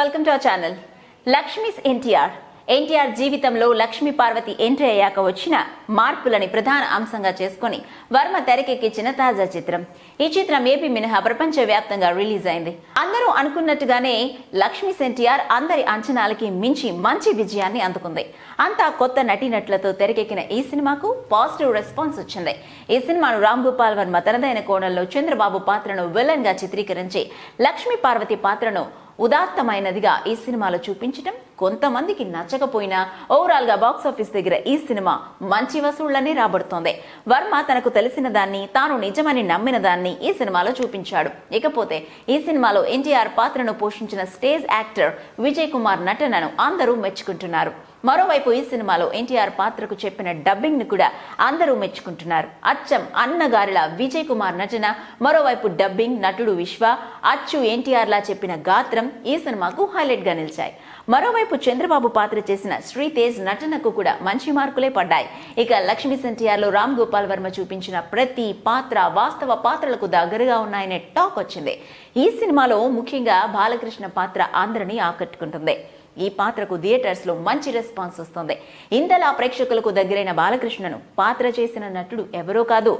Welcome to our channel. Lakshmi's NTR జీవితంలో Lakshmi Parvati entry అయ్యాక వచ్చిన మార్పులని ప్రధాన అంశంగా చేసుకుని వర్మ తెరకెక్కించిన తాజా చిత్రం. ఈ చిత్రం ఏపీ మినహా ప్రపంచ వ్యాప్తంగా రిలీజ్ అయింది. అందరూ అనుకున్నట్టుగానే లక్ష్మీస్ ఎన్టీఆర్ అందరి అంచనాలకి మించి మంచి విజయాన్ని అందుకుంది. అంతా కొత్త నటీనటులతో తెరకెక్కిన ఈ సినిమాకు పాజిటివ్ రెస్పాన్స్ వచ్చింది. ఈ సినిమాను రామ్ గోపాల్ వర్మ తనదైన కోణంలో చంద్రబాబు పాత్రను విలన్ గా చిత్రీకరించి లక్ష్మీ పార్వతి పాత్రను ఉదాత్తమైనదిగా ఈ సినిమాలో చూపించడం కొంతమందికి నచ్చకపోయినా ఓవరాల్ గా బాక్సాఫీస్ దగ్గర ఈ సినిమా మంచి వసూళ్లనే రాబడుతోంది. వర్మ తనకు తెలిసిన దాన్ని, తాను నిజమని నమ్మిన దాన్ని ఈ సినిమాలో చూపించాడు. ఇకపోతే ఈ సినిమాలో ఎన్టీఆర్ పాత్రను పోషించిన స్టేజ్ యాక్టర్ విజయ్ కుమార్ నటనను అందరూ మెచ్చుకుంటున్నారు. మరోవైపు ఈ సినిమాలో ఎన్టీఆర్ పాత్రకు చెప్పిన డబ్బింగ్ ను కూడా అందరూ మెచ్చుకుంటున్నారు. అచ్చం అన్నగారిలా విజయ్ కుమార్ నటన, మరోవైపు డబ్బింగ్, నటుడు విశ్వ అచ్చు ఎన్టీఆర్ లా చెప్పిన గాత్రం ఈ సినిమాకు హైలైట్ గా నిలిచాయి. మరోవైపు చంద్రబాబు పాత్ర చేసిన శ్రీతేజ్ నటనకు కూడా మంచి మార్కులే పడ్డాయి. ఇక లక్ష్మీస్ ఎన్టీఆర్ లో రామ్ గోపాల్ వర్మ చూపించిన ప్రతి పాత్ర వాస్తవ పాత్రలకు దగ్గరగా ఉన్నాయనే టాక్ వచ్చింది. ఈ సినిమాలో ముఖ్యంగా బాలకృష్ణ పాత్ర అందరినీ ఆకట్టుకుంటుంది. ఈ పాత్రకు థియేటర్స్ లో మంచి రెస్పాన్స్ వస్తుంది. ఇంతలా ప్రేక్షకులకు దగ్గరైన బాలకృష్ణను పాత్ర చేసిన నటుడు ఎవరో కాదు,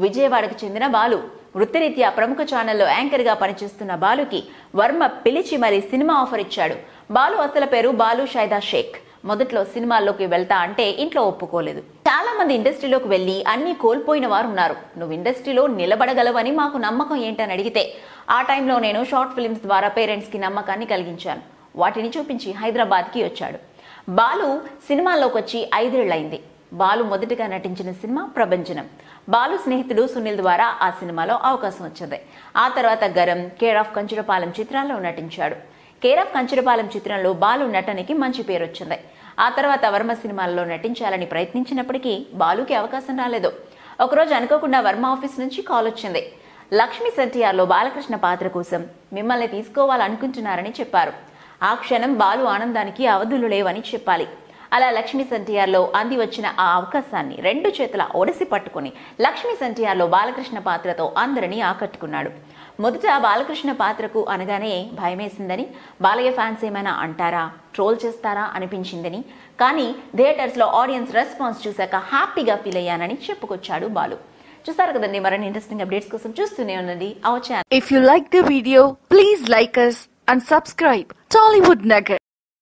విజయవాడకు చెందిన బాలు. వృత్తిరీత్యా ప్రముఖ ఛానల్లో యాంకర్ గా పనిచేస్తున్న బాలుకి వర్మ పిలిచి మరీ సినిమా ఆఫర్ ఇచ్చాడు. బాలు అసలు పేరు బాలు షైదా షేక్. మొదట్లో సినిమాల్లోకి వెళ్తా అంటే ఇంట్లో ఒప్పుకోలేదు. చాలా మంది ఇండస్ట్రీలోకి వెళ్లి అన్ని కోల్పోయిన వారు ఉన్నారు. నువ్వు ఇండస్ట్రీలో నిలబడగలవని మాకు నమ్మకం ఏంటని అడిగితే ఆ టైంలో నేను షార్ట్ ఫిల్మ్స్ ద్వారా పేరెంట్స్ కి నమ్మకాన్ని కలిగించాను. వాటిని చూపించి హైదరాబాద్ కి వచ్చాడు. బాలు సినిమాల్లోకి వచ్చి 5 ఏళ్లైంది. బాలు మొదటగా నటించిన సినిమా ప్రభంజనం. బాలు స్నేహితుడు సునీల్ ద్వారా ఆ సినిమాలో అవకాశం వచ్చింది. ఆ తర్వాత గరం, కేర్ ఆఫ్ కంచురపాలెం చిత్రాల్లో నటించాడు. కేర్ ఆఫ్ కంచురపాలెం చిత్రంలో బాలు నటనకి మంచి పేరు వచ్చింది. ఆ తర్వాత వర్మ సినిమాల్లో నటించాలని ప్రయత్నించినప్పటికీ బాలుకి అవకాశం రాలేదు. ఒకరోజు అనుకోకుండా వర్మ ఆఫీస్ నుంచి కాల్ వచ్చింది. లక్ష్మీస్ ఎన్టీఆర్ లో బాలకృష్ణ పాత్ర కోసం మిమ్మల్ని తీసుకోవాలనుకుంటున్నారని చెప్పారు. ఆ క్షణం బాలు ఆనందానికి అవధులు లేవని చెప్పాలి. అలా లక్ష్మీస్ ఎన్టీఆర్ లో అంది వచ్చిన ఆ అవకాశాన్ని 2 చేతుల ఒడిసి పట్టుకుని లక్ష్మీస్ ఎన్టీఆర్ లో బాలకృష్ణ పాత్రతో అందరినీ ఆకట్టుకున్నాడు. మొదట బాలకృష్ణ పాత్రకు అనగానే భయమేసిందని, బాలయ్య ఫ్యాన్స్ ఏమైనా అంటారా, ట్రోల్ చేస్తారా అనిపించిందని, కానీ థియేటర్స్ లో ఆడియన్స్ రెస్పాన్స్ చూశాక హ్యాపీగా ఫీల్ అయ్యానని చెప్పుకొచ్చాడు బాలు. చూసారు కదండి, మరిన్ని ఇంట్రెస్టింగ్ అప్డేట్స్ కోసం చూస్తూనే ఉండండి our channel. If you like the video, please like us and subscribe Tollywood Nugget.